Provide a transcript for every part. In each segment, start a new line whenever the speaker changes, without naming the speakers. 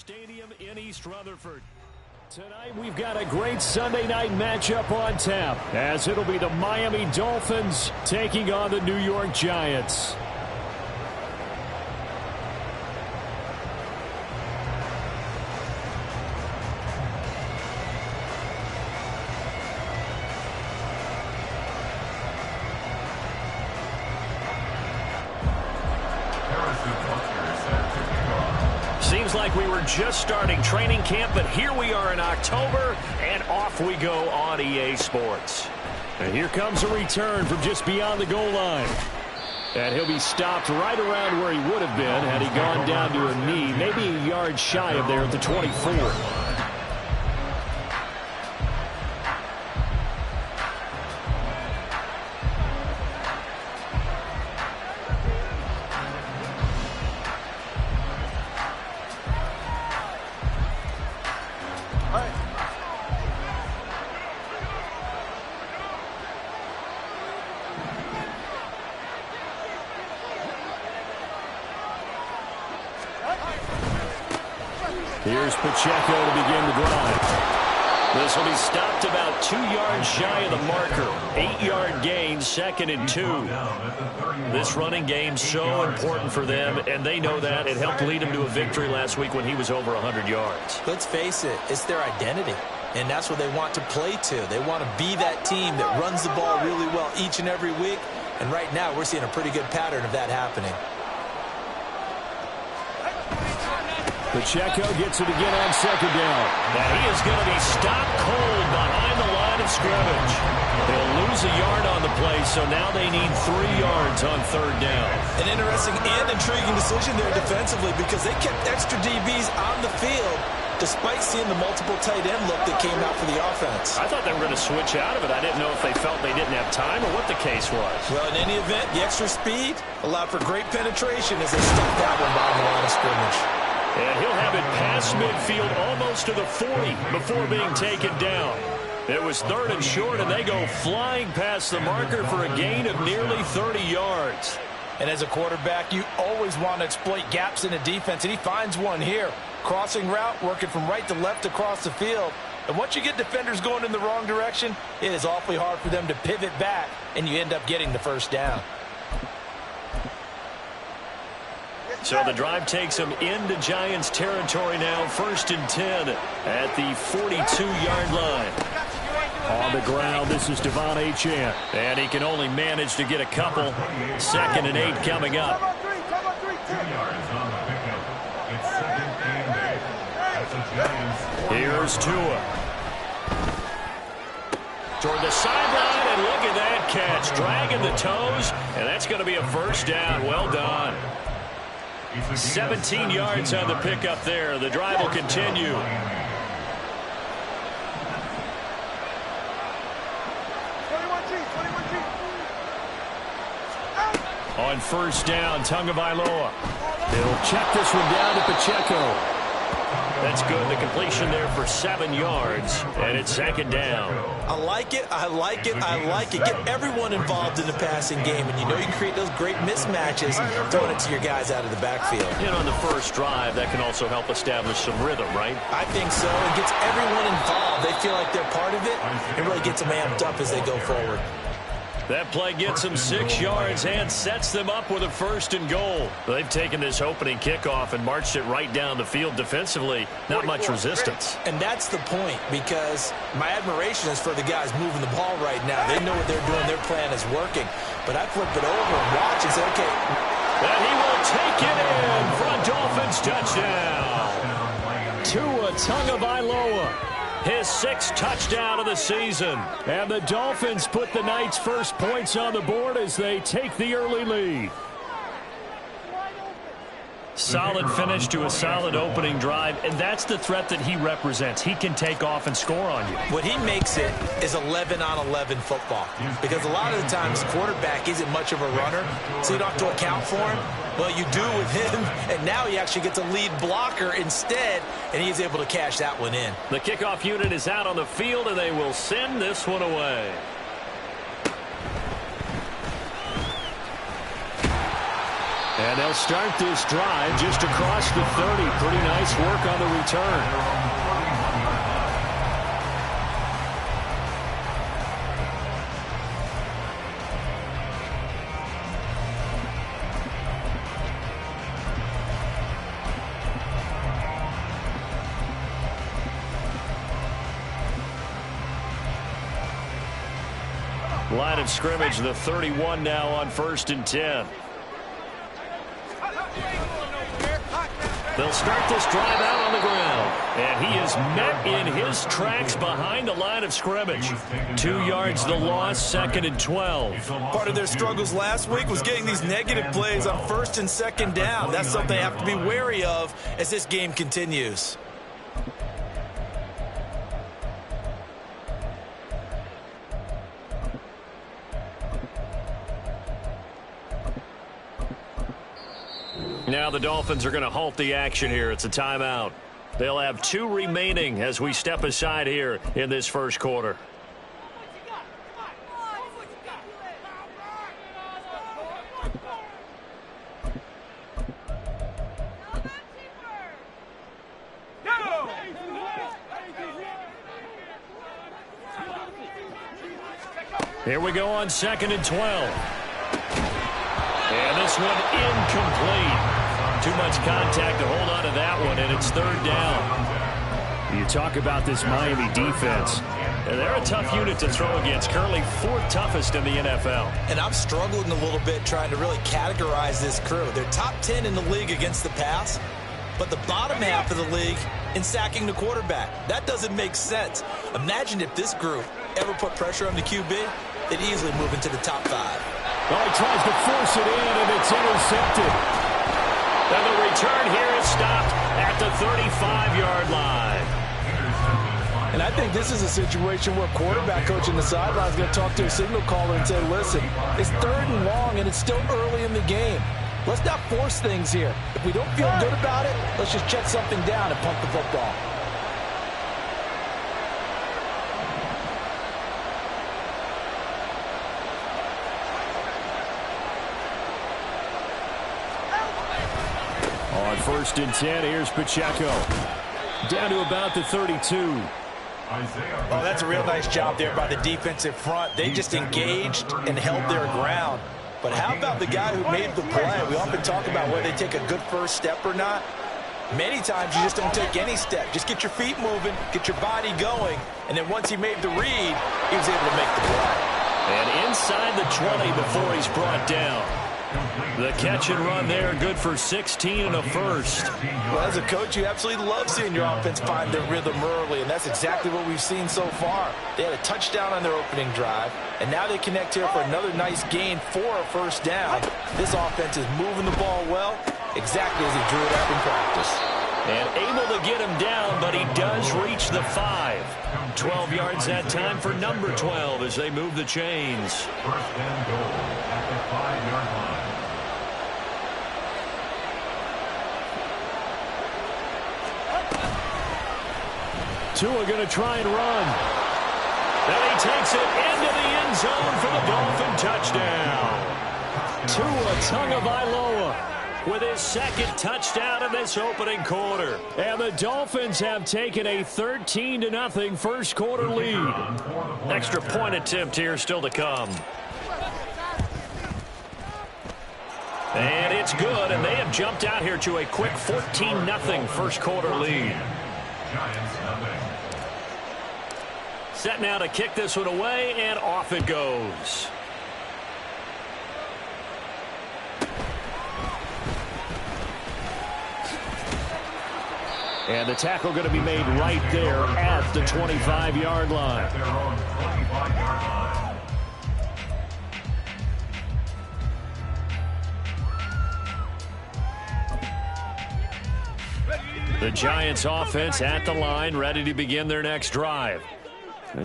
Stadium in East Rutherford. Tonight we've got a great Sunday night matchup on tap, as it'll be the Miami Dolphins taking on the New York Giants. Seems like we were just starting training camp, but here we are in October, and off we go on EA Sports. And here comes a return from just beyond the goal line. And he'll be stopped right around where he would have been had he gone down to a knee, maybe a yard shy of there at the 24. Here's Pacheco to begin the drive. This will be stopped about 2 yards shy of the marker. 8-yard gain, 2nd and 2. This running game's so important for them, and they know that. It helped lead them to a victory last week when he was over 100 yards.
Let's face it, it's their identity, and that's what they want to play to. They want to be that team that runs the ball really well each and every week, and right now we're seeing a pretty good pattern of that happening.
Pacheco gets it again on 2nd down. And he is going to be stopped cold behind the line of scrimmage. They'll lose a yard on the play, so now they need 3 yards on 3rd down.
An interesting and intriguing decision there defensively, because they kept extra DBs on the field despite seeing the multiple tight end look that came out for the offense.
I thought they were going to switch out of it. I didn't know if they felt they didn't have time or what the case was.
Well, in any event, the extra speed allowed for great penetration as they stuffed that one behind the line of scrimmage.
And he'll have it past midfield almost to the 40 before being taken down. It was 3rd and short, and they go flying past the marker for a gain of nearly 30 yards.
And as a quarterback, you always want to exploit gaps in a defense, and he finds one here. Crossing route, working from right to left across the field. And once you get defenders going in the wrong direction, it is awfully hard for them to pivot back, and you end up getting the 1st down.
So the drive takes them into Giants territory now, 1st and 10 at the 42-yard line. On the ground, this is Devon Achane. And he can only manage to get a couple. 2nd and 8 coming up. Here's Tua. Toward the sideline, and look at that catch. Dragging the toes, and that's going to be a 1st down. Well done. 17 yards on the pickup there. The drive will continue. On 1st down, Tagovailoa. He'll check this one down to Pacheco. That's good. The completion there for 7 yards, and it's 2nd down.
I like it. I like it. I like it. Get everyone involved in the passing game, and you know you can create those great mismatches throwing it to your guys out of the backfield.
And on the first drive, that can also help establish some rhythm, right?
I think so. It gets everyone involved. They feel like they're part of it. It really gets them amped up as they go forward.
That play gets them 6 yards and sets them up with a 1st and goal. They've taken this opening kickoff and marched it right down the field defensively. Not much resistance.
And that's the point, because my admiration is for the guys moving the ball right now. They know what they're doing. Their plan is working. But I flip it over and watch and say, okay.
And he will take it in for a Dolphins touchdown. Tua Tagovailoa. His 6th touchdown of the season. And the Dolphins put the night's first points on the board as they take the early lead. Solid finish to a solid opening drive, and that's the threat that he represents. He can take off and score on you.
What he makes it is 11-on-11 football, because a lot of the times the quarterback isn't much of a runner, so you don't have to account for him. Well, you do with him, and now he actually gets a lead blocker instead, and he's able to cash that one in.
The kickoff unit is out on the field, and they will send this one away. And they'll start this drive just across the 30. Pretty nice work on the return. Line of scrimmage, the 31 now on 1st and 10. They'll start this drive out on the ground. And he is met in his tracks behind the line of scrimmage. 2 yards the loss, 2nd and 12.
Part of their struggles last week was getting these negative plays on 1st and 2nd down. That's something they have to be wary of as this game continues.
Now the Dolphins are going to halt the action here. It's a timeout. They'll have 2 remaining as we step aside here in this first quarter. Here we go on 2nd and 12. And this one incomplete. Too much contact to hold on to that one, and it's 3rd down. You talk about this Miami defense. They're a tough unit to throw against, currently 4th toughest in the NFL.
And I'm struggling a little bit trying to really categorize this crew. They're top 10 in the league against the pass, but the bottom half of the league in sacking the quarterback. That doesn't make sense. Imagine if this group ever put pressure on the QB, they'd easily move into the top 5.
Well, he tries to force it in, and it's intercepted. And the return here is stopped at the 35-yard line.
And I think this is a situation where quarterback coach in the sideline is going to talk to a signal caller and say, listen, it's 3rd and long, and it's still early in the game. Let's not force things here. If we don't feel good about it, let's just check something down and pump the football.
On 1st and 10, here's Pacheco. Down to about the 32.
Oh, that's a real nice job there by the defensive front. They just engaged and held their ground. But how about the guy who made the play? We often talk about whether they take a good first step or not. Many times you just don't take any step. Just get your feet moving, get your body going, and then once he made the read, he was able to make the play.
And inside the 20 before he's brought down. The catch and run there, good for 16 and a first.
Well, as a coach, you absolutely love seeing your offense find their rhythm early, and that's exactly what we've seen so far. They had a touchdown on their opening drive, and now they connect here for another nice gain for a 1st down. This offense is moving the ball well, exactly as he drew it up in practice.
And able to get him down, but he does reach the 5. 12 yards that time for number 12 as they move the chains.
1st and goal at the 5-yard line.
Tua going to try and run. And he takes it into the end zone for the Dolphin touchdown. Tua Tagovailoa with his 2nd touchdown in this opening quarter. And the Dolphins have taken a 13-0 first quarter lead. Extra point attempt here still to come. And it's good, and they have jumped out here to a quick 14-0 first quarter lead. Set now to kick this one away, and off it goes. And the tackle going to be made right there at the 25-yard line. The Giants offense at the line, ready to begin their next drive.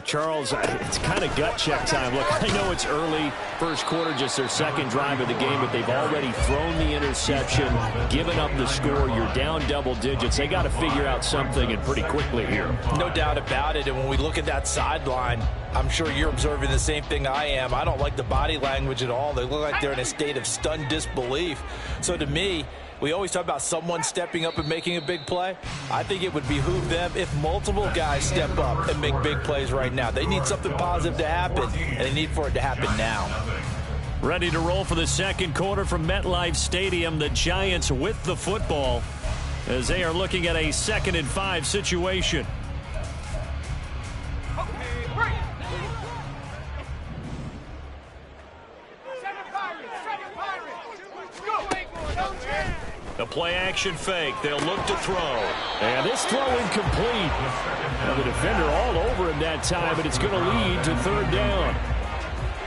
Charles, it's kind of gut check time. Look, I know it's early, first quarter, just their second drive of the game, but they've already thrown the interception, given up the score. You're down double digits. They got to figure out something, and pretty quickly here.
No doubt about it, and when we look at that sideline, I'm sure you're observing the same thing I am. I don't like the body language at all. They look like they're in a state of stunned disbelief. So to me, we always talk about someone stepping up and making a big play. I think it would behoove them if multiple guys step up and make big plays right now. They need something positive to happen, and they need for it to happen now.
Ready to roll for the second quarter from MetLife Stadium. The Giants with the football as they are looking at a 2nd and 5 situation. A play-action fake. They'll look to throw. And this throw incomplete. Now the defender all over him that time, but it's going to lead to 3rd down.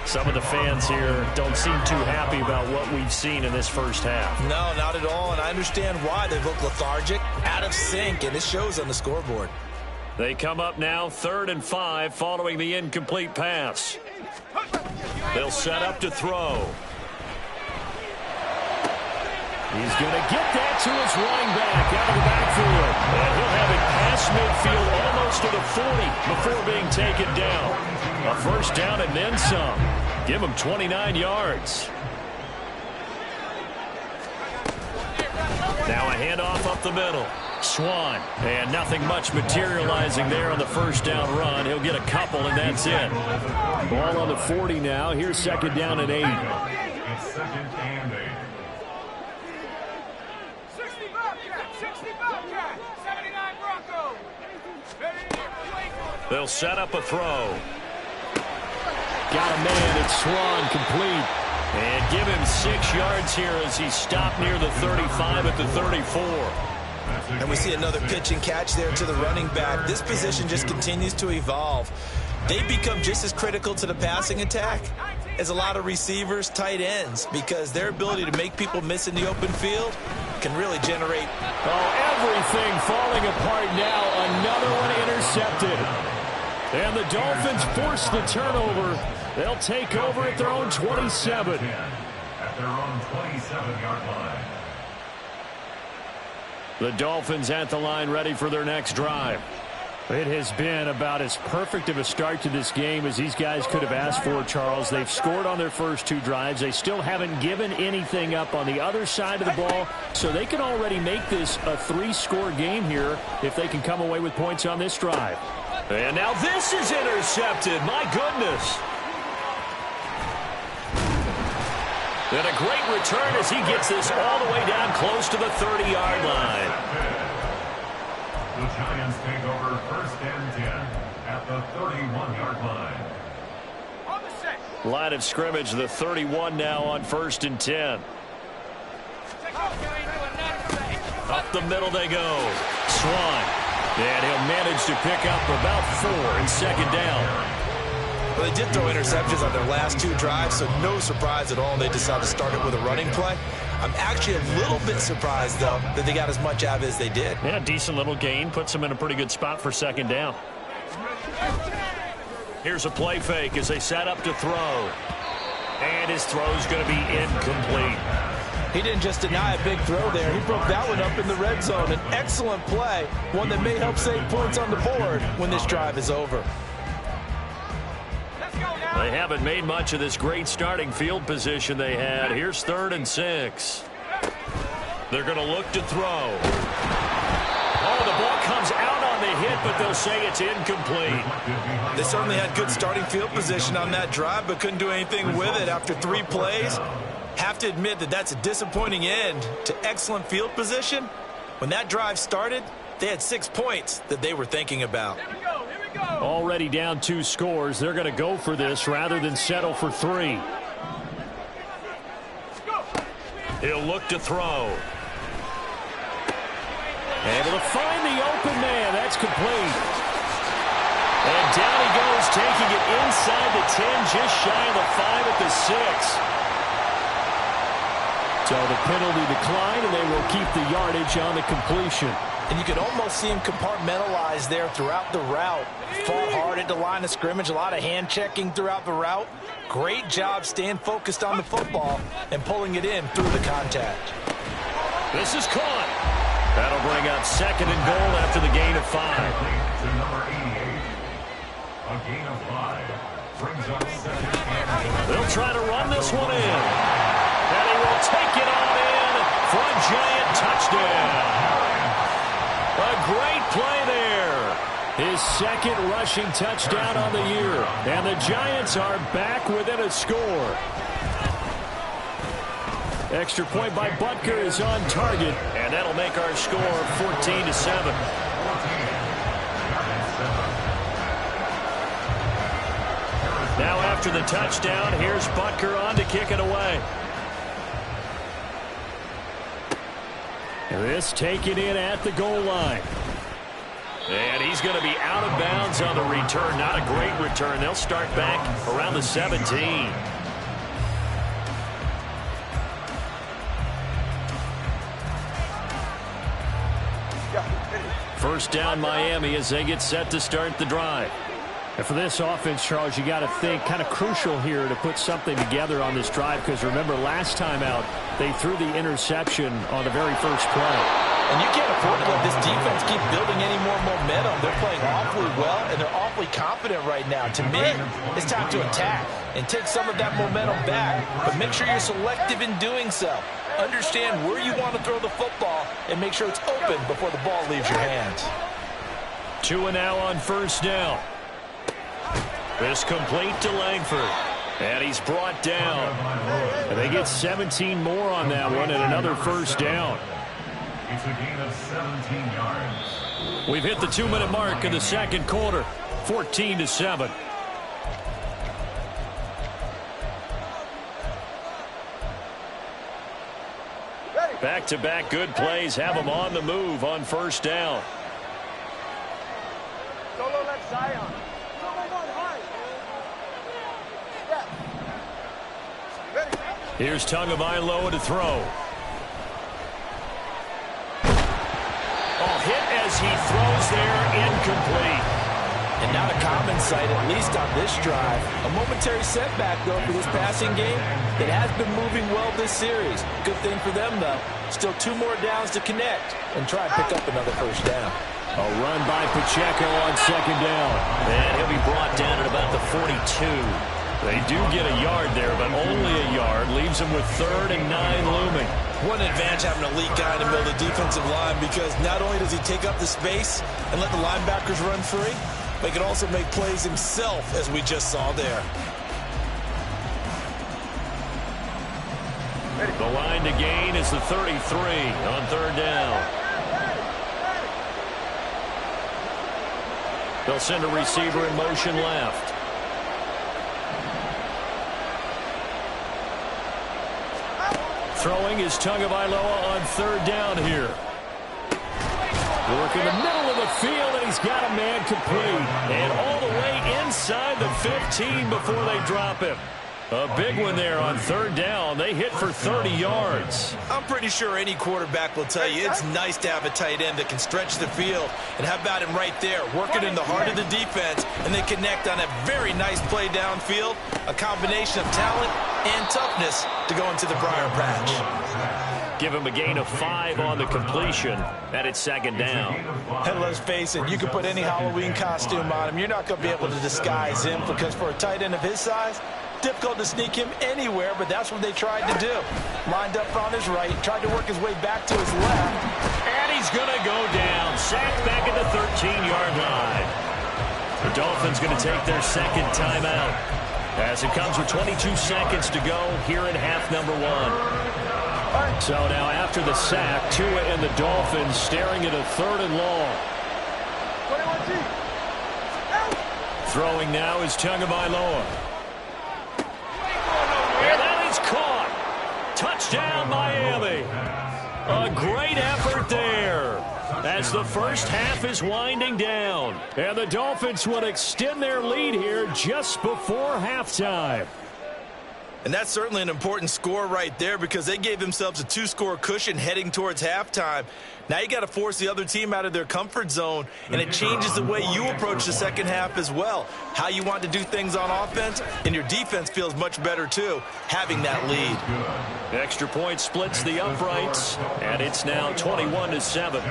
Some of the fans here don't seem too happy about what we've seen in this first half.
No, not at all, and I understand why. They look lethargic, out of sync, and it shows on the scoreboard.
They come up now 3rd and 5 following the incomplete pass. They'll set up to throw. He's going to get that to his running back out of the backfield. And he'll have it past midfield almost to the 40 before being taken down. A 1st down and then some. Give him 29 yards. Now a handoff up the middle. Swan. And nothing much materializing there on the 1st down run. He'll get a couple, and that's it. Ball on the 40 now. Here's 2nd down and 8.
It's 2nd and 8.
They'll set up a throw. Got a man. It's Swan complete. And give him 6 yards here as he stopped near the 35 at the 34.
And we see another pitch and catch there to the running back. This position just continues to evolve. They become just as critical to the passing attack as a lot of receivers, tight ends, because their ability to make people miss in the open field can really generate.
Oh, everything falling apart now. Another one intercepted. And the Dolphins force the turnover. They'll take over at their own 27.
At their own 27-yard line.
The Dolphins at the line, ready for their next drive. It has been about as perfect of a start to this game as these guys could have asked for, Charles. They've scored on their first 2 drives. They still haven't given anything up on the other side of the ball, so they can already make this a 3-score game here if they can come away with points on this drive. And now this is intercepted. My goodness. And a great return as he gets this all the way down close to the 30-yard line.
The Giants take over 1st and 10 at the 31-yard line.
Line of scrimmage, the 31 now on 1st and 10. Up the middle they go. Swan. And he'll manage to pick up about 4 in 2nd down.
Well, they did throw interceptions on their last 2 drives, so no surprise at all they decided to start it with a running play. I'm actually a little bit surprised, though, that they got as much out of it as they did.
Yeah, decent little gain. Puts them in a pretty good spot for 2nd down. Here's a play fake as they set up to throw. And his throw's going to be incomplete.
He didn't just deny a big throw there. He broke that one up in the red zone. An excellent play, one that may help save points on the board when this drive is over.
They haven't made much of this great starting field position they had. Here's 3rd and 6. They're going to look to throw. Oh, the ball comes out on the hit, but they'll say it's incomplete.
They certainly had good starting field position on that drive, but couldn't do anything with it after 3 plays. Have to admit that that's a disappointing end to excellent field position. When that drive started, they had 6 points that they were thinking about.
Already down 2 scores. They're going to go for this rather than settle for 3. He'll look to throw. Able to find the open man. That's complete. And down he goes, taking it inside the 10, just shy of the 5 at the 6. So the penalty decline, and they will keep the yardage on the completion.
And you could almost see him compartmentalize there throughout the route. Fought hard at the line of scrimmage, a lot of hand checking throughout the route. Great job staying focused on the football and pulling it in through the contact.
This is caught. That'll bring up 2nd and goal after the gain of 5.
To number 88. A gain of 5 brings up 2nd and goal.
They'll try to run this one in. And he will take it on in for a Giant touchdown. A great play there. His 2nd rushing touchdown on the year. And the Giants are back within a score. Extra point by Butker is on target. And that'll make our score 14-7. Now after the touchdown, here's Butker on to kick it away. This taken in at the goal line. And he's going to be out of bounds on the return. Not a great return. They'll start back around the 17. First down Miami as they get set to start the drive. And for this offense, Charles, you got to think kind of crucial here to put something together on this drive, because remember last time out they threw the interception on the very first play.
And you can't afford to let this defense keep building any more momentum. They're playing awfully well, and they're awfully confident right now. To me, it's time to attack and take some of that momentum back, but make sure you're selective in doing so. Understand where you want to throw the football and make sure it's open before the ball leaves your hands.
2 now on first down. This complete to Langford. And he's brought down. And they get 17 more on that one and another first down.
It's a gain of 17 yards.
We've hit the 2-minute mark in the second quarter. 14-7. Back-to-back good plays have them on the move on first down.
Solo left Zion.
Here's Tagovailoa to throw. Oh, hit as he throws there, incomplete.
And not a common sight, at least on this drive. A momentary setback, though, for this passing game. It has been moving well this series. Good thing for them, though. Still 2 more downs to connect and try and pick up another first down.
A run by Pacheco on second down. And he'll be brought down at about the 42. They do get a yard there, but only a yard. Leaves them with 3rd and 9 looming.
What an advantage having an elite guy in the middle of the defensive line, because not only does he take up the space and let the linebackers run free, but he can also make plays himself, as we just saw there.
The line to gain is the 33 on 3rd down. They'll send a receiver in motion left. Throwing is Tagovailoa on 3rd down here. Work in the middle of the field, and he's got a man complete. And all the way inside the 15 before they drop him. A big one there on 3rd down. They hit for 30 yards.
I'm pretty sure any quarterback will tell you it's nice to have a tight end that can stretch the field. And how about him right there, working in the heart of the defense, and they connect on a very nice play downfield. A combination of talent and toughness to go into the briar patch.
Give him a gain of 5 on the completion. And it's 2nd down.
And let's face it, you can put any Halloween costume on him. You're not going to be able to disguise him, because for a tight end of his size, difficult to sneak him anywhere, but that's what they tried to do. Lined up on his right, tried to work his way back to his left.
And he's going to go down. Sacked back at the 13-yard line. The Dolphins going to take their 2nd timeout, as it comes with 22 seconds to go here in half number 1. So now after the sack, Tua and the Dolphins staring at a 3rd and long. Throwing now is Tagovailoa. And that is caught. Touchdown, Miami. A great effort there as the first half is winding down. And the Dolphins will extend their lead here just before halftime.
And that's certainly an important score right there because they gave themselves a 2-score cushion heading towards halftime. Now you got to force the other team out of their comfort zone, and it changes the way you approach the second half as well. How you want to do things on offense, and your defense feels much better too, having that lead.
Extra point splits the uprights, and it's now 21-7.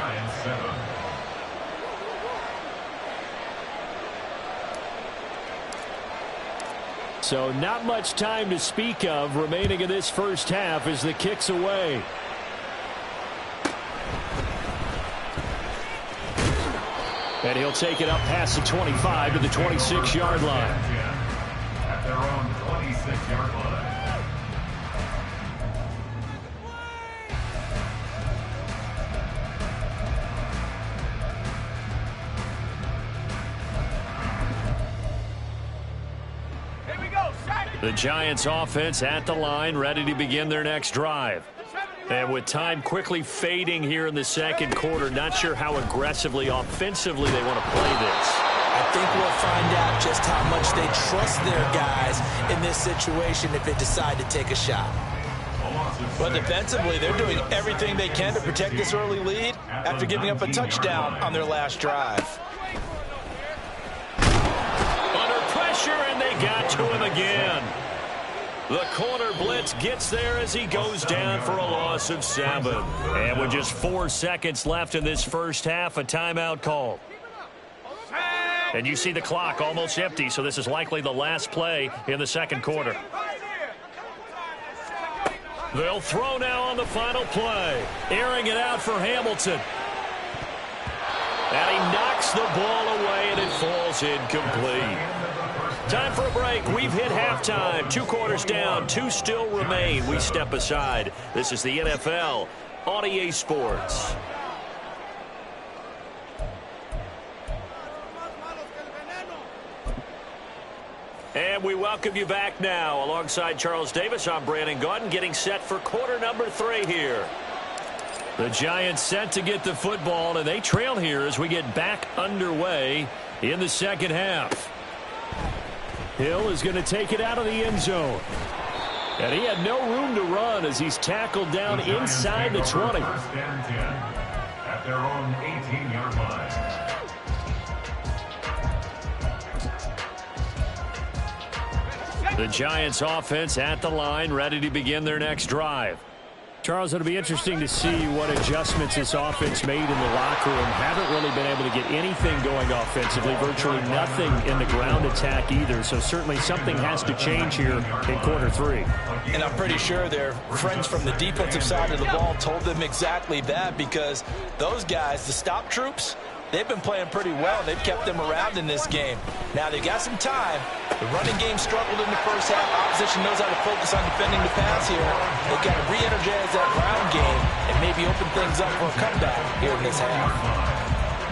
So not much time to speak of remaining in this first half as the kick's away. And he'll take it up past the 25 to the 26-yard line.
At their own 26-yard line.
The Giants offense at the line, ready to begin their next drive. And with time quickly fading here in the second quarter, not sure how aggressively, offensively they want to play this.
I think we'll find out just how much they trust their guys in this situation if they decide to take a shot. But defensively, they're doing everything they can to protect this early lead after giving up a touchdown on their last drive.
And they got to him again. The corner blitz gets there as he goes down for a loss of 7. And with just 4 seconds left in this first half, a timeout called. And you see the clock almost empty, so this is likely the last play in the second quarter. They'll throw now on the final play. Airing it out for Hamilton. And he knocks the ball away, and it falls incomplete. Time for a break. We've hit halftime. 2 quarters down. 2 still remain. We step aside. This is the NFL on EA Sports. And we welcome you back now. Alongside Charles Davis, I'm Brandon Gaudin, getting set for quarter number 3 here. The Giants set to get the football, and they trail here as we get back underway in the second half. Hill is going to take it out of the end zone. And he had no room to run as he's tackled down inside the 20.
First and 10 at their own 18-yard line.
The Giants offense at the line, ready to begin their next drive. Charles, it'll be interesting to see what adjustments this offense made in the locker room. Haven't really been able to get anything going offensively, virtually nothing in the ground attack either. So certainly something has to change here in quarter 3.
And I'm pretty sure their friends from the defensive side of the ball told them exactly that, because those guys, the stop troops, they've been playing pretty well. They've kept them around in this game. Now they've got some time. The running game struggled in the first half. Opposition knows how to focus on defending the pass here. They've got to re-energize that ground game and maybe open things up for a comeback here in this half.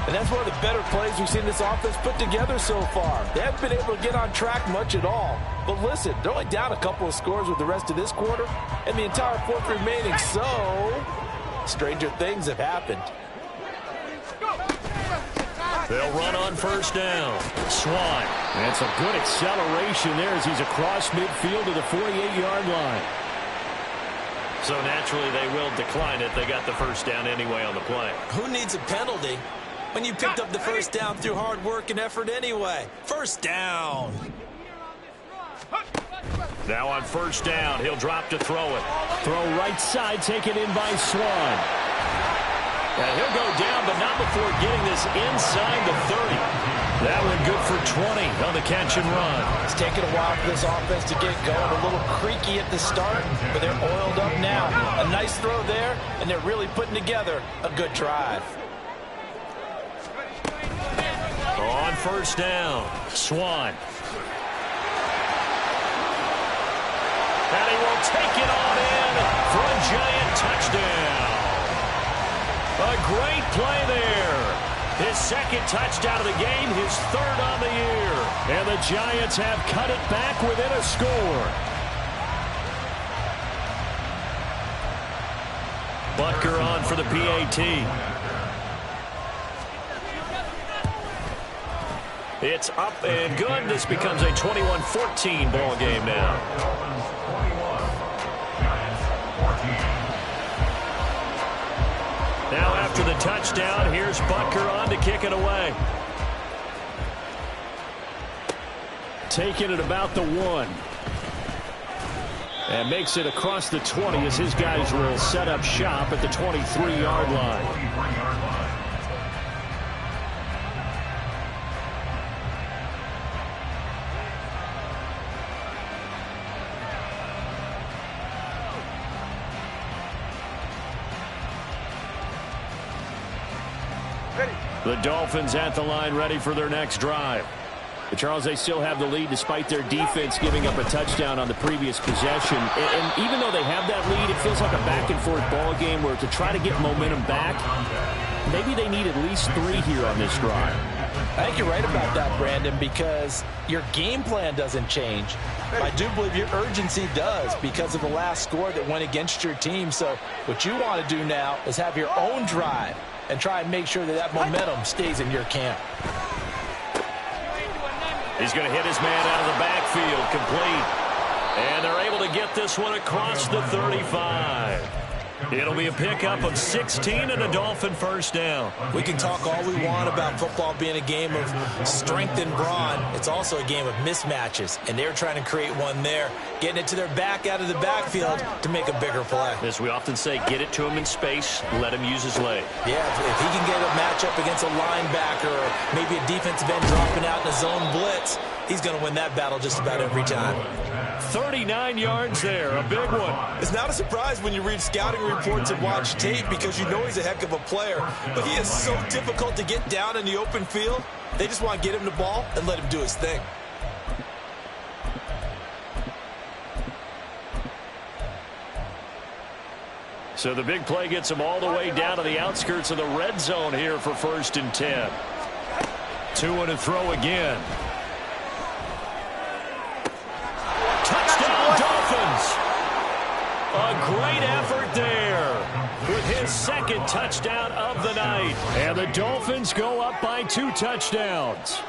And that's one of the better plays we've seen this offense put together so far. They haven't been able to get on track much at all. But listen, they're only down a couple of scores with the rest of this quarter and the entire fourth remaining. So, stranger things have happened.
They'll run on first down. Swan. That's a good acceleration there as he's across midfield to the 48-yard line. So naturally they will decline it. They got the first down anyway on the play.
Who needs a penalty when you picked up the first down through hard work and effort anyway? First down.
Now on first down, he'll drop to throw it. Throw right side, taken in by Swan. And he'll go down, but not before getting this inside the 30. That one good for 20 on the catch and run.
It's taken a while for this offense to get going. A little creaky at the start, but they're oiled up now. A nice throw there, and they're really putting together a good drive.
On first down, Swan. And he will take it on in for a Giant touchdown. A great play there. His second touchdown of the game, his third on the year. And the Giants have cut it back within a score. Butker on for the PAT. It's up and good. This becomes a 21-14 ball game now. the touchdown. Here's Butker on to kick it away. Taking it about the 1. And makes it across the 20 as his guys will set up shop at the 23-yard line. The Dolphins at the line ready for their next drive. But Charles, they still have the lead despite their defense giving up a touchdown on the previous possession. And even though they have that lead, it feels like a back-and-forth ball game where to try to get momentum back, maybe they need at least 3 here on this drive.
I think you're right about that, Brandon, because your game plan doesn't change. I do believe your urgency does because of the last score that went against your team. So what you want to do now is have your own drive and try and make sure that that momentum stays in your camp.
He's going to hit his man out of the backfield, complete. And they're able to get this one across the 35. It'll be a pickup of 16 and a Dolphin first down.
We can talk all we want about football being a game of strength and brawn. It's also a game of mismatches, and they're trying to create one there, getting it to their back out of the backfield to make a bigger play.
As we often say, get it to him in space, let him use his leg.
Yeah, if he can get a matchup against a linebacker or maybe a defensive end dropping out in a zone blitz, he's going to win that battle just about every time.
39 yards there, a big one.
It's not a surprise when you read scouting reports and watch tape because you know he's a heck of a player. But he is so difficult to get down in the open field. They just want to get him the ball and let him do his thing.
So the big play gets him all the way down to the outskirts of the red zone here for 1st and 10. 2 and a throw again. Touchdown, Dolphins! A great effort there with his 2nd touchdown of the night. And the Dolphins go up by 2 touchdowns.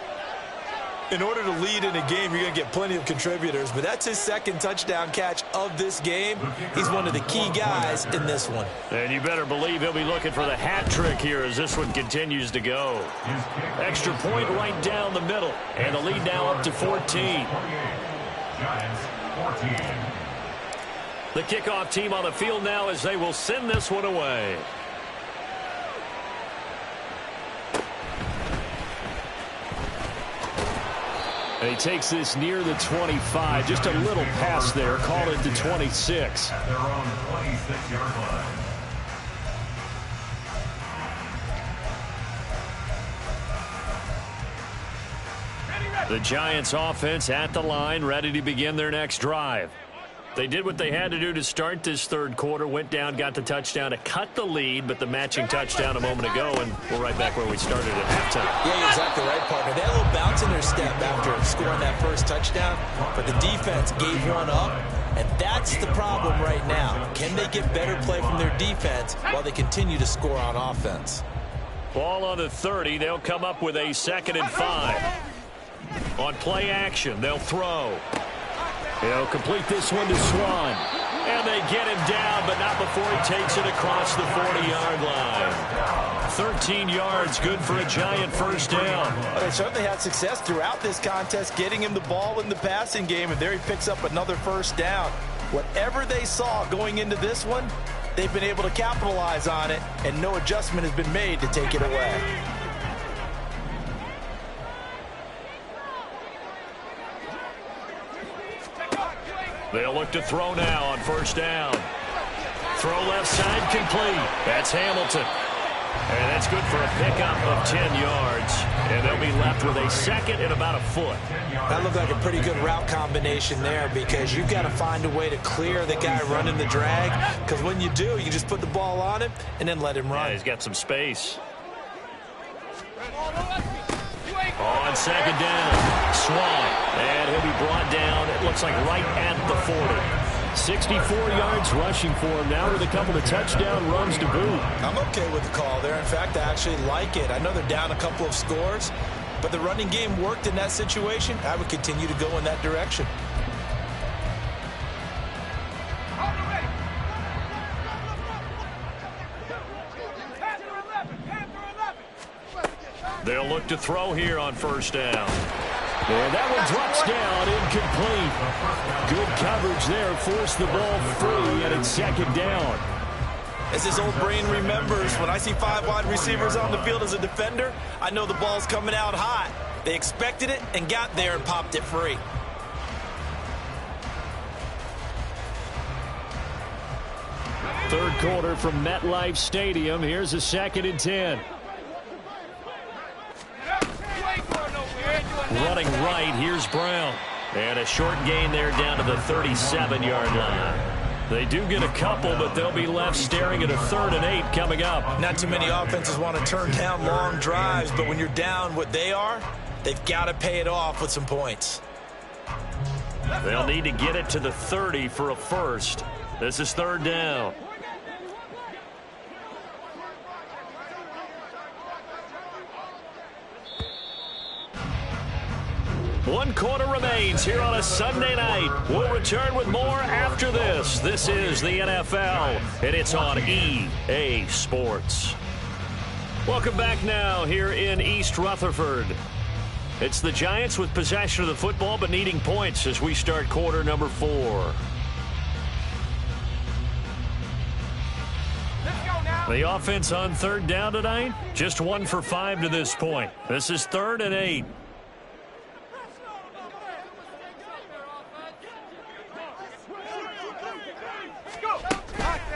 In order to lead in a game, you're going to get plenty of contributors, but that's his 2nd touchdown catch of this game. He's one of the key guys in this one.
And you better believe he'll be looking for the hat trick here as this one continues to go. Extra point right down the middle, and the lead now up to 14.
Giants 14.
The kickoff team on the field now as they will send this one away. And he takes this near the 25. Just a little pass there. Call it the 26.
At their own 26-yard line.
The Giants offense at the line, ready to begin their next drive. They did what they had to do to start this 3rd quarter, went down, got the touchdown to cut the lead, but the matching touchdown a moment ago, and we're right back where we started at halftime.
Yeah, you're exactly right, partner. They had a little bounce in their step after scoring that 1st touchdown, but the defense gave one up, and that's the problem right now. Can they get better play from their defense while they continue to score on offense?
Ball on the 30. They'll come up with a 2nd and 5. On play action, they'll throw. He'll complete this one to Swan. And they get him down, but not before he takes it across the 40-yard line. 13 yards, good for a Giant first down.
Well, they certainly had success throughout this contest, getting him the ball in the passing game, and there he picks up another first down. Whatever they saw going into this one, they've been able to capitalize on it, and no adjustment has been made to take it away.
They'll look to throw now on first down. Throw left side complete. That's Hamilton. And that's good for a pickup of 10 yards. And they'll be left with a 2nd and about a foot.
That looked like a pretty good route combination there because you've got to find a way to clear the guy running the drag. Because when you do, you just put the ball on him and then let him run.
Yeah, he's got some space. On 2nd down, Swan. And he'll be brought down, it looks like right at the 40. 64 yards rushing for him now with a couple of touchdown runs to boot.
I'm okay with the call there. In fact, I actually like it. I know they're down a couple of scores, but the running game worked in that situation. I would continue to go in that direction.
look to throw here on first down. And that one drops down, incomplete. Good coverage there, forced the ball free, and it's second down.
As his old brain remembers, when I see 5 wide receivers on the field as a defender, I know the ball's coming out hot. They expected it and got there and popped it free.
Third quarter from MetLife Stadium. Here's a 2nd and 10. Running right, here's Brown. And a short gain there down to the 37-yard line. They do get a couple, but they'll be left staring at a 3rd and 8 coming up.
Not too many offenses want to turn down long drives, but when you're down what they are, they've got to pay it off with some points.
They'll need to get it to the 30 for a first. This is 3rd down. One quarter remains here on a Sunday night. We'll return with more after this. This is the NFL, and it's on EA Sports. Welcome back now here in East Rutherford. It's the Giants with possession of the football, but needing points as we start quarter number 4. The offense on 3rd down tonight, just 1 for 5 to this point. This is 3rd and 8.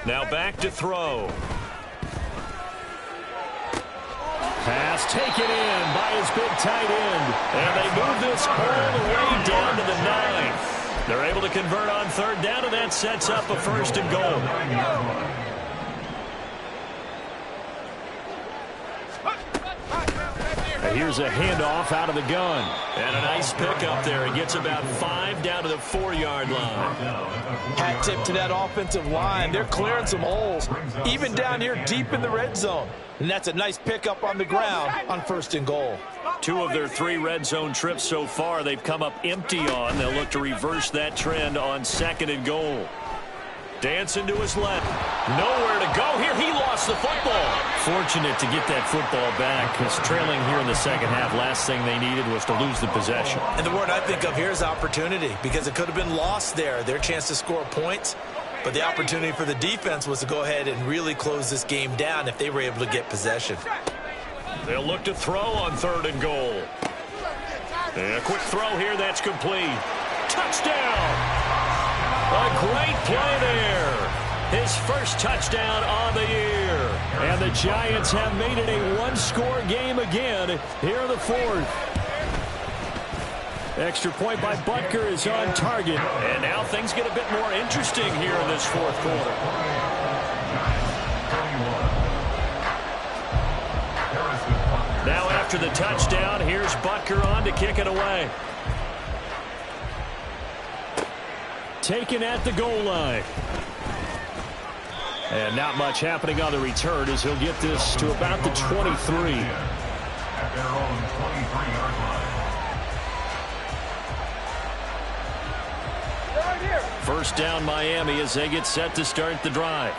Now back to throw. Pass taken in by his big tight end. And they move this all the way down to the 9. They're able to convert on 3rd down, and that sets up a 1st and goal. Here's a handoff out of the gun. And a nice pickup there. He gets about 5 down to the 4-yard line.
Hat tip to that offensive line. They're clearing some holes, even down here deep in the red zone. And that's a nice pickup on the ground on 1st and goal.
2 of their 3 red zone trips so far they've come up empty on. They'll look to reverse that trend on 2nd and goal. Dancing to his left. Nowhere to go here. He lost the football. Fortunate to get that football back, because trailing here in the second half, last thing they needed was to lose the possession.
And the word I think of here is opportunity, because it could have been lost there. Their chance to score points, but the opportunity for the defense was to go ahead and really close this game down if they were able to get possession.
They'll look to throw on 3rd and goal. And a quick throw here, that's complete. Touchdown! A great play there. His first touchdown on the year. And the Giants have made it a 1-score game again here in the 4th. Extra point by Butker is on target. And now things get a bit more interesting here in this 4th quarter. Now after the touchdown, here's Butker on to kick it away. Taken at the goal line. And not much happening on the return as he'll get this to about the 23.
At their own 23-yard line.
First down Miami as they get set to start the drive.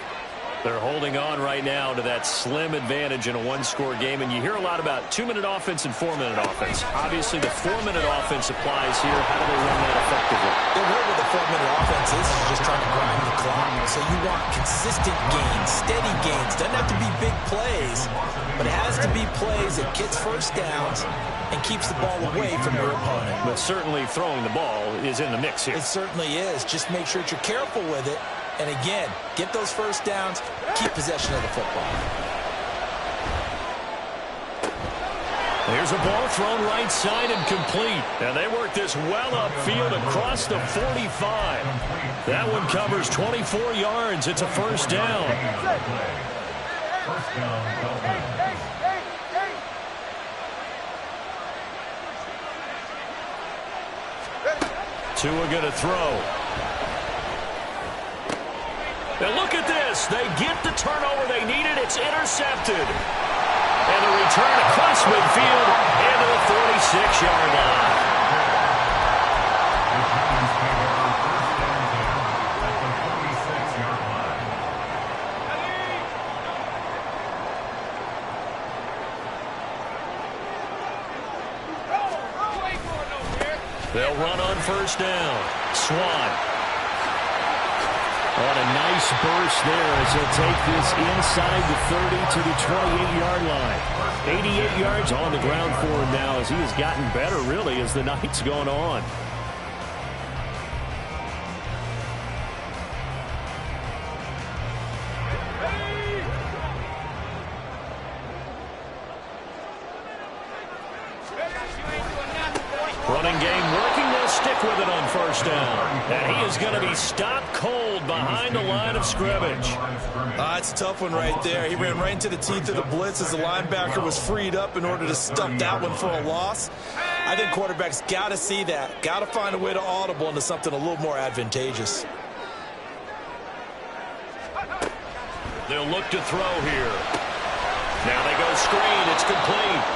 They're holding on right now to that slim advantage in a 1-score game, and you hear a lot about 2-minute offense and 4-minute offense. Obviously, the 4-minute offense applies here. How do they run that effectively?
The word with the 4-minute offense is just trying to grind the clock. So you want consistent gains, steady gains. Doesn't have to be big plays, but it has to be plays that gets first downs and keeps the ball away from your opponent.
But certainly throwing the ball is in the mix here.
It certainly is. Just make sure that you're careful with it. And again, get those first downs, keep possession of the football.
Here's a ball thrown right side and complete. And they work this well upfield across the 45. That one covers 24 yards. It's a first down.
First down, Dolphins.
Tua going to throw. Now look at this. They get the turnover they needed. It's intercepted. And the return across midfield into the 46-yard line. They'll run on first down. Swan. On a nice burst there as he'll take this inside the 30 to the 28-yard line. 88 yards on the ground for him now as he has gotten better, really, as the night's gone on. Running game working. They'll stick with it on first down. And he is going to be stopped cold behind the line of scrimmage.
It's a tough one right there. He ran right into the teeth of the blitz as the linebacker was freed up in order to stuff that one for a loss. I think quarterbacks got to see that. Got to find a way to audible into something a little more advantageous.
They'll look to throw here. Now they go screen. It's complete.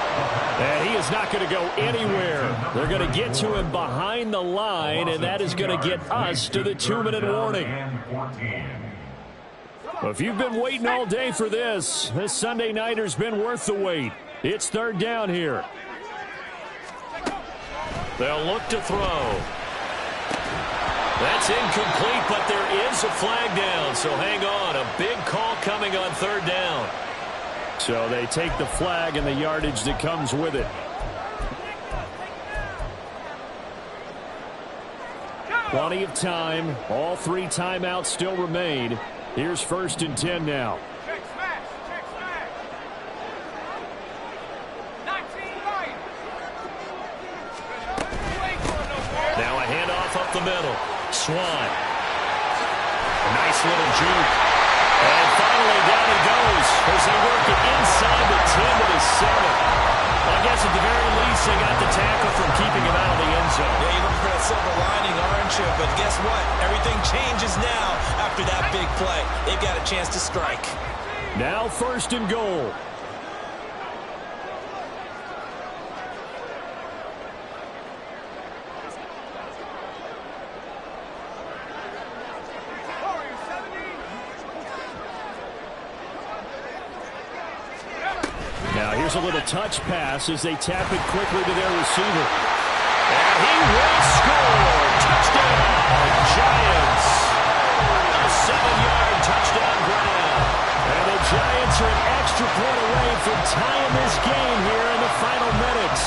And he is not going to go anywhere. They're going to get to him behind the line, and that is going to get us to the 2-minute warning. If you've been waiting all day for this Sunday nighter's been worth the wait. It's third down here. They'll look to throw. That's incomplete, but there is a flag down, so hang on. A big call coming on third down. So they take the flag and the yardage that comes with it. Plenty of time. All 3 timeouts still remain. Here's 1st and 10 now. Now a handoff up the middle. Swan. A nice little juke. And finally down he goes as they work it inside the 10 to the 7. I guess at the very least they got the tackle from keeping him out of the end zone.
Yeah, you're looking for that silver lining, aren't you? But guess what? Everything changes now after that big play. They've got a chance to strike.
Now 1st and goal. Here's a little touch pass as they tap it quickly to their receiver. And he will score. Touchdown, Giants. A 7-yard touchdown grab. And the Giants are an extra point away from tying this game here in the final minutes.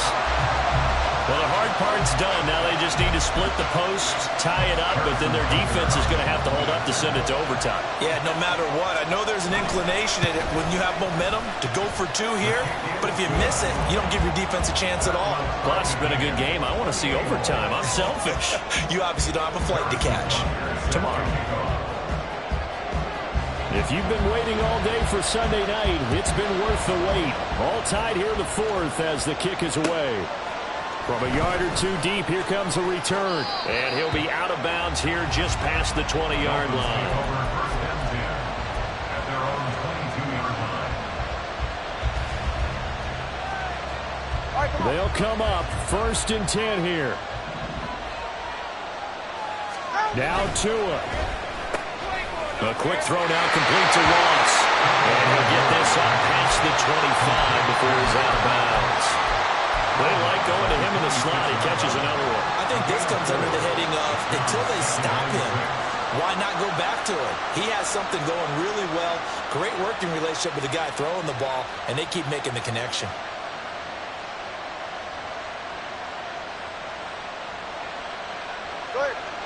Well, the hard part's done. Now they just need to split the post, tie it up, but then their defense is going to have to hold up to send it to overtime.
Yeah, no matter what. I know there's an inclination in it when you have momentum to go for 2 here, but if you miss it, you don't give your defense a chance at all.
Plus, it's been a good game. I want to see overtime. I'm selfish.
You obviously don't have a flight to catch.
Tomorrow. If you've been waiting all day for Sunday night, it's been worth the wait. All tied here in the 4th as the kick is away. From a yard or 2 deep, here comes a return. And he'll be out of bounds here just past the 20-yard line. They'll come up 1st and 10 here. Now Tua. A quick throw now complete to Ross. And he'll get this up past the 25 before he's out of bounds. They like going to him in the slot. He catches another one.
I think this comes under the heading of until they stop him, why not go back to him? He has something going really well. Great working relationship with the guy throwing the ball, and they keep making the connection.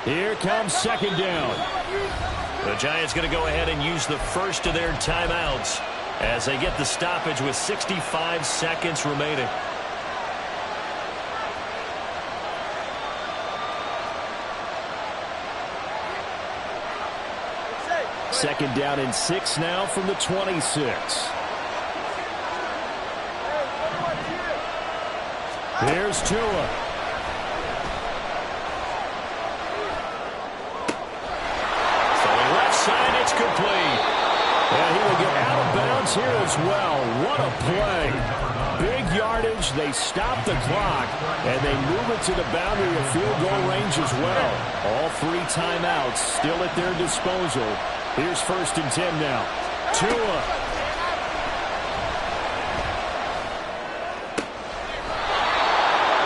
Here comes 2nd down. The Giants going to go ahead and use the first of their timeouts as they get the stoppage with 65 seconds remaining. Second down and 6 now from the 26. Here's Tua. Throwing left side, it's complete. And he will get out of bounds here as well. What a play. Big yardage. They stop the clock, and they move it to the boundary of field goal range as well. All 3 timeouts still at their disposal. Here's 1st and 10 now. Tua.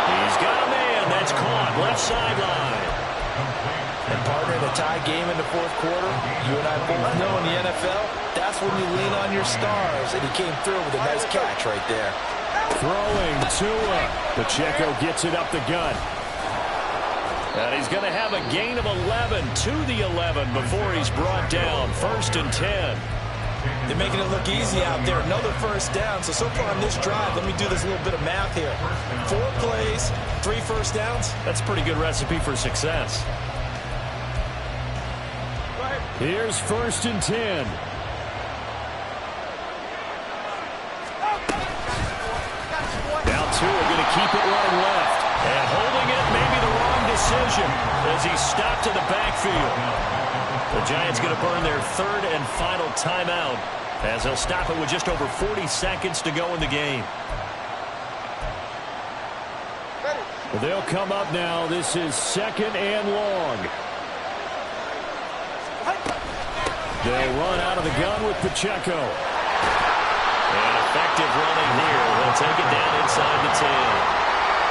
He's got a man. That's caught. Left sideline.
And partner, in a tie game in the fourth quarter, you and I both know in the NFL, that's when you lean on your stars. And he came through with a nice catch right there.
Throwing Tua. Pacheco gets it up the gut. And he's going to have a gain of 11 to the 11 before he's brought down. 1st and 10.
They're making it look easy out there. Another first down. So far on this drive, let me do this little bit of math here. 4 plays, 3 first downs.
That's a pretty good recipe for success. Here's 1st and 10. Now Tua going to keep it running left. And holding it, maybe the wrong decision as he's stopped in the backfield. The Giants going to burn their 3rd and final timeout as they'll stop it with just over 40 seconds to go in the game. They'll come up now. This is 2nd and long. They'll run out of the gun with Pacheco. And effective running here. They'll take it down inside the 10.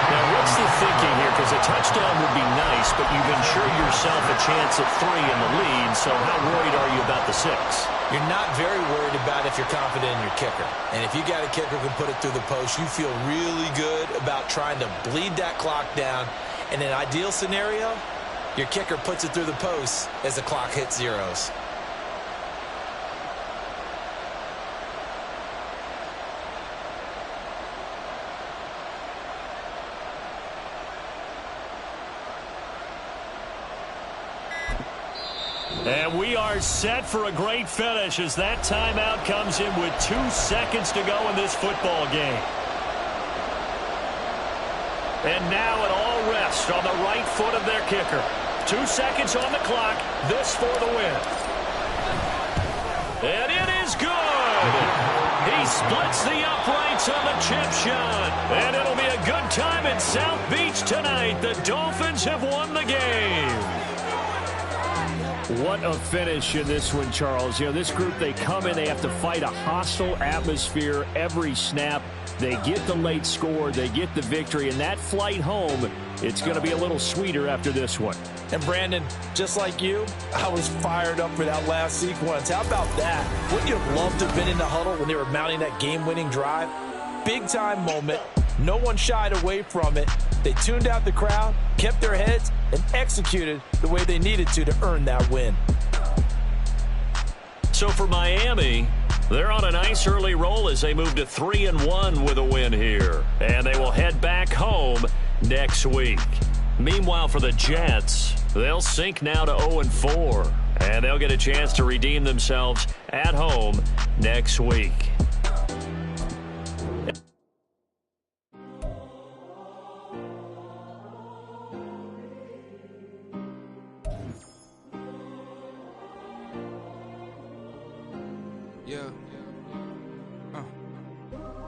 Now, what's the thinking here? Because a touchdown would be nice, but you've ensured yourself a chance at 3 in the lead, so how worried are you about the 6?
You're not very worried about if you're confident in your kicker. And if you got a kicker who can put it through the post, you feel really good about trying to bleed that clock down. In an ideal scenario, your kicker puts it through the post as the clock hits zeros.
And we are set for a great finish as that timeout comes in with 2 seconds to go in this football game. And now it all rests on the right foot of their kicker. 2 seconds on the clock. This for the win. And it is good. He splits the uprights on the chip shot. And it'll be a good time at South Beach tonight. The Dolphins have won the game. What a finish in this one, Charles. You know, this group, they come in, they have to fight a hostile atmosphere every snap. They get the late score, they get the victory, and that flight home, it's going to be a little sweeter after this one.
And Brandon, just like you, I was fired up for that last sequence. How about that? Wouldn't you have loved to have been in the huddle when they were mounting that game-winning drive? Big-time moment. No one shied away from it. They tuned out the crowd, kept their heads, and executed the way they needed to earn that win.
So for Miami, they're on a nice early roll as they move to 3-1 with a win here. And they will head back home next week. Meanwhile, for the Jets, they'll sink now to 0-4. And they'll get a chance to redeem themselves at home next week.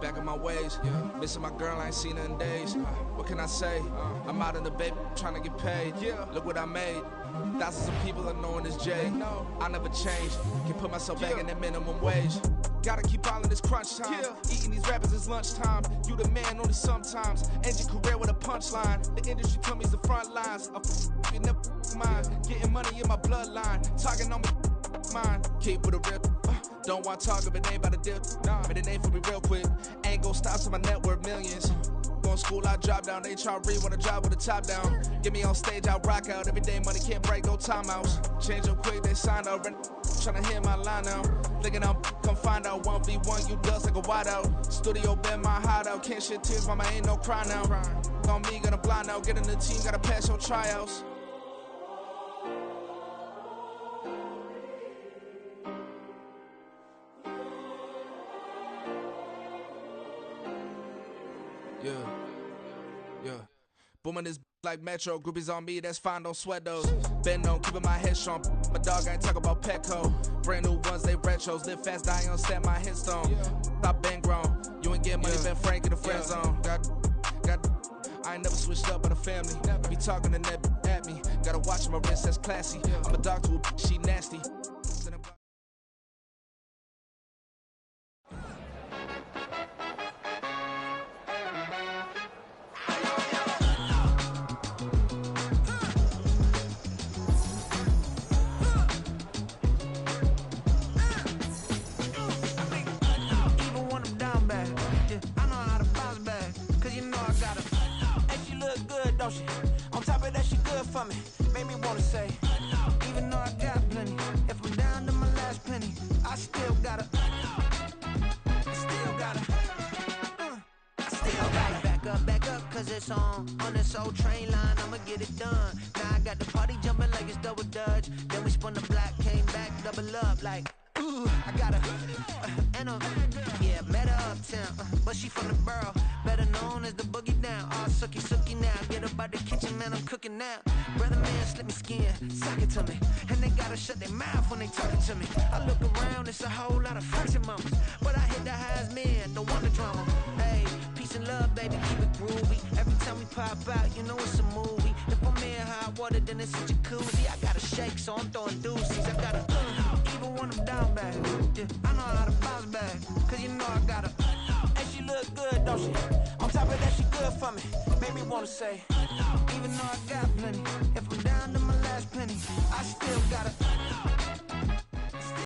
Back in my ways, missing my girl, I ain't seen her in days. What can I say? I'm out in the baby, trying to get paid. Look what I made. Thousands of people are knowing this Jay. I never change. Can put myself back in that minimum wage. Gotta keep all in this crunch time. Eating these rappers is lunchtime. You the man only sometimes. End your career with a punchline. The industry told me it's the front lines. You never mind. Getting money in my bloodline. Talking on me, mine. Keep with a real. Don't want to talk if it ain't about a deal. But it ain't for me real quick. Ain't gon' stop till my net worth millions. Going school, I drop down. HRE wanna drive with the top down. Get me on stage, I rock out. Every day money can't break, no timeouts. Change up quick, they sign up. Tryna hear my line now. Thinking I'm come find out 1v1, you dust like a wideout. Studio been my hideout. Can't shed tears, mama ain't no cry now. On me, gonna blind out. Get in the team, gotta pass your tryouts. Yeah. Booming this like Metro. Groupies on me, that's fine, don't sweat those. Been on, keeping my head strong. My dog ain't talk about Petco. Brand new ones, they retros. Live fast, die on, set my headstone. Stop been grown. You ain't get money, been frank in the friend zone. I ain't never switched up on the family. Be talking to that at me. Gotta watch my wrist, that's classy. I'm a dog to a she nasty.
look good, don't she? On top of that, she good for me. Made me wanna say, even though I got plenty, if I'm down to my last penny, I still gotta, back up, cause it's on this old train line, I'ma get it done. Now I got the party jumping like it's double dutch. Then we spun the block, came back, double up like, ooh, I got a, and a, yeah, met her uptown, but she from the borough, better known as the boogie down. All sookie now, get up out the kitchen, man, I'm cooking now. Brother man, slip me skin, sock it to me, and they gotta shut their mouth when they talking to me. I look around, it's a whole lot of friends and mamas, but I hit the highs, man, don't want the drama. Hey, peace and love, baby, keep it groovy. Every time we pop out, you know it's a movie. If I'm in hot water, then it's a jacuzzi. I gotta shake, so I'm throwing deuces. I gotta, even when I'm down bad, yeah, I know how to bounce back, cause you know I gotta, and she look good, don't she? On top of that, she good for me. Made me wanna say, even though I got plenty, if I'm down to my last penny, I still gotta,